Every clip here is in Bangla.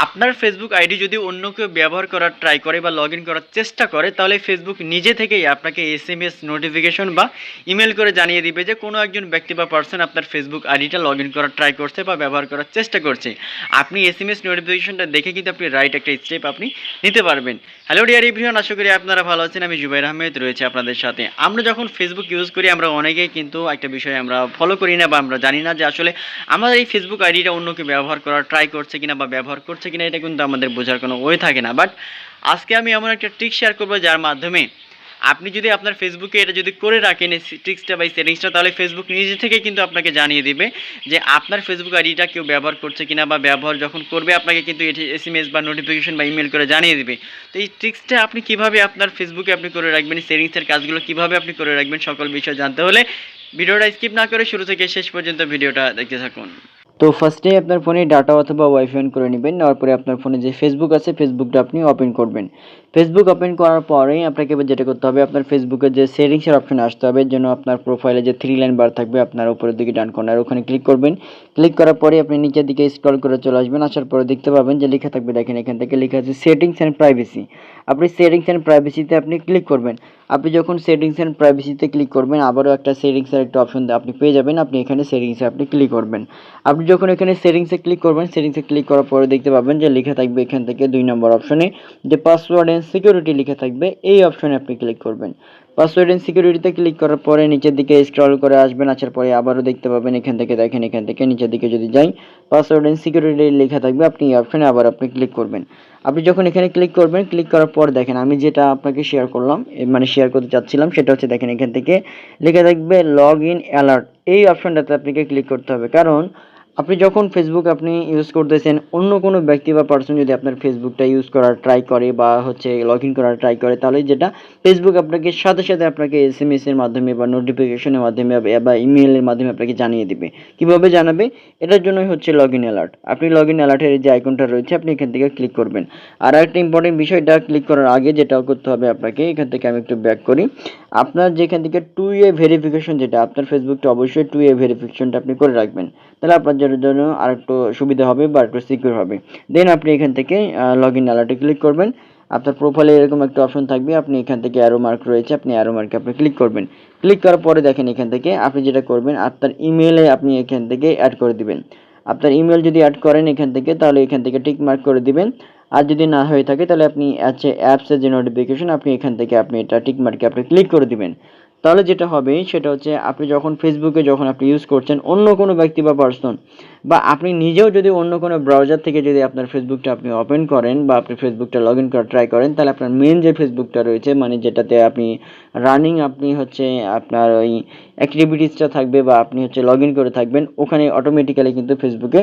আপনার ফেসবুক আইডি যদি অন্য কেউ ব্যবহার করার ট্রাই করে বা লগ ইন করার চেষ্টা করে, তাহলে ফেসবুক নিজে থেকেই আপনাকে এসএমএস নোটিফিকেশন বা ইমেল করে জানিয়ে দিবে যে কোনো একজন ব্যক্তি বা পার্সন আপনার ফেসবুক আইডিটা লগ ইন করার ট্রাই করছে বা ব্যবহার করার চেষ্টা করছে। আপনি এসএমএস নোটিফিকেশনটা দেখে কিন্তু আপনি রাইট একটা স্টেপ আপনি নিতে পারবেন। হ্যালো ডিয়ার এভরিওয়ান, আশা করি আপনারা ভালো আছেন। আমি জুবাইর আহমেদ রয়েছে আপনাদের সাথে। আমরা যখন ফেসবুক ইউজ করি, আমরা অনেকেই কিন্তু একটা বিষয় আমরা ফলো করি না বা আমরা জানি না যে আসলে আমাদের এই ফেসবুক আইডিটা অন্য কেউ ব্যবহার করার ট্রাই করছে কিনা বা ব্যবহার করছে কিনা, এটা কিন্তু আমাদের বোঝার কোনো ওয়ে থাকে না। বাট আজকে আমি এমন একটা ট্রিক শেয়ার করবো যার মাধ্যমে আপনি যদি আপনার ফেসবুকে এটা যদি করে রাখেন এই ট্রিক্সটা বা সেটিংসটা, তাহলে ফেসবুক নিজে থেকে কিন্তু আপনাকে জানিয়ে দিবে যে আপনার ফেসবুক আইডিটা কেউ ব্যবহার করছে কিনা, বা ব্যবহার যখন করবে আপনাকে কিন্তু এটি এসএমএস বা নোটিফিকেশন বা ইমেল করে জানিয়ে দিবে। তো এই ট্রিক্সটা আপনি কিভাবে আপনার ফেসবুকে আপনি করে রাখবেন, সেটিংসের কাজগুলো কিভাবে আপনি করে রাখবেন, সকল বিষয় জানতে হলে ভিডিওটা স্কিপ না করে শুরু থেকে শেষ পর্যন্ত ভিডিওটা দেখতে থাকুন। তো ফার্স্টে আপনার ফোনে ডাটা অথবা ওয়াইফাই অন করে নেবেন। নেওয়ার পরে আপনার ফোনে যে ফেসবুক আছে ফেসবুকটা আপনি ওপেন করবেন। ফেসবুক ওপেন করার পরেই আপনাকে এবার যেটা করতে হবে, আপনার ফেসবুকের যে সেটিংসের অপশনে আসতে হবে। এর জন্য আপনার প্রোফাইলে যে 3 লাইন বার থাকবে আপনার উপরের দিকে ডান কর্নার, ওখানে ক্লিক করবেন। ক্লিক করার পরে আপনি নিচের দিকে স্ক্রল করে চলে আসবেন। আসার পরে দেখতে পাবেন যে লেখা থাকবে, দেখেন এখান থেকে লেখা আছে সেটিংস অ্যান্ড প্রাইভেসি। আপনি সেটিংস অ্যান্ড প্রাইভেসিতে আপনি ক্লিক করবেন। আপনি যখন সেটিংস অ্যান্ড প্রাইভেসিতে ক্লিক করবেন, আবারও একটা সেটিংসের একটা অপশন আপনি পেয়ে যাবেন। আপনি এখানে সেটিংসে আপনি ক্লিক করবেন। আপনি যখন এখানে সেটিংসে ক্লিক করবেন, সেটিংসে ক্লিক করার পরে দেখতে পাবেন যে লেখা থাকবে এখান থেকে 2 নম্বর অপশনে যে পাসওয়ার্ড এন্ড সিকিউরিটি লেখা থাকবে, এই অপশনে আপনি ক্লিক করবেন। পাসওয়ার্ড এন্ড সিকিউরিটিতে ক্লিক করার পরে নিচের দিকে স্ক্রল করে আসবেন। আসার পরে আবারও দেখতে পাবেন এখান থেকে, দেখেন এখান থেকে নিচের দিকে যদি যাই, পাসওয়ার্ড এন্ড সিকিউরিটি লেখা থাকবে, আপনি এই অপশনে আবার আপনি ক্লিক করবেন। আপনি যখন এখানে ক্লিক করবেন, ক্লিক করার পর দেখেন আমি যেটা আপনাকে শেয়ার করলাম, মানে শেয়ার করতে চাচ্ছিলাম, সেটা হচ্ছে দেখেন এখান থেকে লেখা থাকবে লগ ইন অ্যালার্ট। এই অপশনটাতে আপনাকে ক্লিক করতে হবে, কারণ আপনি যখন ফেসবুক আপনি ইউজ করতেছেন, অন্য কোনো ব্যক্তি বা পার্সন যদি আপনার ফেসবুকটা ইউজ করার ট্রাই করে বা হচ্ছে লগ ইন করার ট্রাই করে, তাহলে যেটা ফেসবুক আপনাকে সাথে সাথে আপনাকে এসএমএস এর মাধ্যমে বা নোটিফিকেশনের মাধ্যমে বা ইমেইলের মাধ্যমে আপনাকে জানিয়ে দিবে। কিভাবে জানাবে? এটার জন্যই হচ্ছে লগ ইন অ্যালার্ট। আপনি লগ ইন অ্যালার্টের যে আইকনটা রয়েছে আপনি এখান থেকে ক্লিক করবেন। আর একটা ইম্পর্টেন্ট বিষয়, এটা ক্লিক করার আগে যেটা করতে হবে আপনাকে, এখান থেকে আমি একটু ব্যাক করি। আপনার যেখান থেকে 2 ভেরিফিকেশন, যেটা আপনার ফেসবুকটা অবশ্যই 2 ভেরিফিকেশনটা আপনি করে রাখবেন। তাহলে আপনার জন্য আরেকটু সুবিধা হবে বা একটু সিকিউর হবে। দেন আপনি এখান থেকে লগ ইন অ্যালার্টে ক্লিক করবেন। আপনার প্রোফাইলে এরকম একটা অপশন থাকবে, আপনি এখান থেকে অ্যারো মার্ক রয়েছে, আপনি অ্যারো মার্কে আপনি ক্লিক করবেন। ক্লিক করার পরে দেখেন এখান থেকে আপনি যেটা করবেন, আপনার ইমেইলে আপনি এখান থেকে অ্যাড করে দিবেন। আপনার ইমেল যদি অ্যাড করেন এখান থেকে, তাহলে এখান থেকে টিক মার্ক করে দিবেন। আর যদি না হয়ে থাকে, তাহলে আপনি অ্যাপসের যে নোটিফিকেশন আপনি এখান থেকে আপনি এটা টিক মার্কে আপনি ক্লিক করে দিবেন। তাহলে যেটা হবে সেটা হচ্ছে, আপনি যখন ফেসবুকে যখন আপনি ইউজ করছেন, অন্য কোনো ব্যক্তি বা পার্সন বা আপনি নিজেও যদি অন্য কোনো ব্রাউজার থেকে যদি আপনার ফেসবুকটা আপনি ওপেন করেন বা আপনি ফেসবুকটা লগ ইন করার ট্রাই করেন, তাহলে আপনার মেন যে ফেসবুকটা রয়েছে, মানে যেটাতে আপনি রানিং আপনি হচ্ছে আপনার ওই অ্যাক্টিভিটিসটা থাকবে বা আপনি হচ্ছে লগ ইন করে থাকবেন, ওখানে অটোমেটিক্যালি কিন্তু ফেসবুকে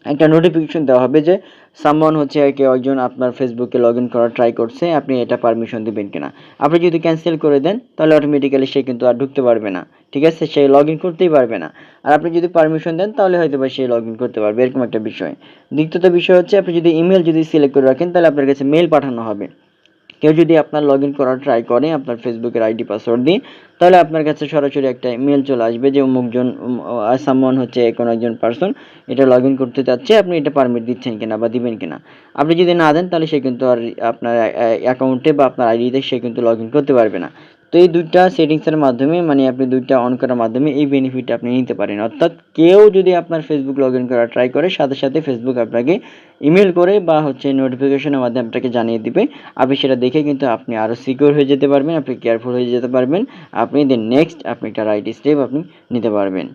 একটা নোটিফিকেশন দেওয়া হবে যে সামওয়ান হচ্ছে কেউ একজন আপনার ফেসবুকে লগ ইন করার ট্রাই করছে, আপনি এটা পারমিশন দিবেন কিনা। আপনি যদি ক্যান্সেল করে দেন, তাহলে অটোমেটিক্যালি সে কিন্তু আর ঢুকতে পারবে না, ঠিক আছে, সে লগ ইন করতেই পারবে না। আর আপনি যদি পারমিশন দেন, তাহলে হয়তো বা সে লগ ইন করতে পারবে, এরকম একটা বিষয়। দ্বিতীয়ত বিষয় হচ্ছে, আপনি যদি ইমেল যদি সিলেক্ট করে রাখেন, তাহলে আপনার কাছে মেল পাঠানো হবে। কেউ যদি আপনার লগ ইন করার ট্রাই করে আপনার ফেসবুকের আইডি পাসওয়ার্ড দিয়ে, তাহলে আপনার কাছে সরাসরি একটা মেল চলে আসবে যে অমুকজন সামওয়ান হচ্ছে কোনো একজন পার্সন এটা লগ ইন করতে চাচ্ছে, আপনি এটা পারমিট দিচ্ছেন কিনা বা দিবেন কিনা। আপনি যদি না দেন, তাহলে সে কিন্তু আর আপনার অ্যাকাউন্টে বা আপনার আইডিতে সে কিন্তু লগ ইন করতে পারবে না। তো এই দুইটা সেটিংসের মাধ্যমে, মানে আপনি দুইটা অন করার মাধ্যমে এই বেনিফিট আপনি নিতে পারেন। অর্থাৎ কেউ যদি আপনার ফেসবুক লগ ইন করার ট্রাই করে, সাথে সাথে ফেসবুক আপনাকে ইমেল করে বা হচ্ছে নোটিফিকেশনের মাধ্যমে আপনাকে জানিয়ে দিবে। আপনি সেটা দেখে কিন্তু আপনি আরও সিকিউর হয়ে যেতে পারবেন, আপনি কেয়ারফুল হয়ে যেতে পারবেন। আপনি দেন নেক্সট আপনি একটা রাইট স্টেপ আপনি নিতে পারবেন।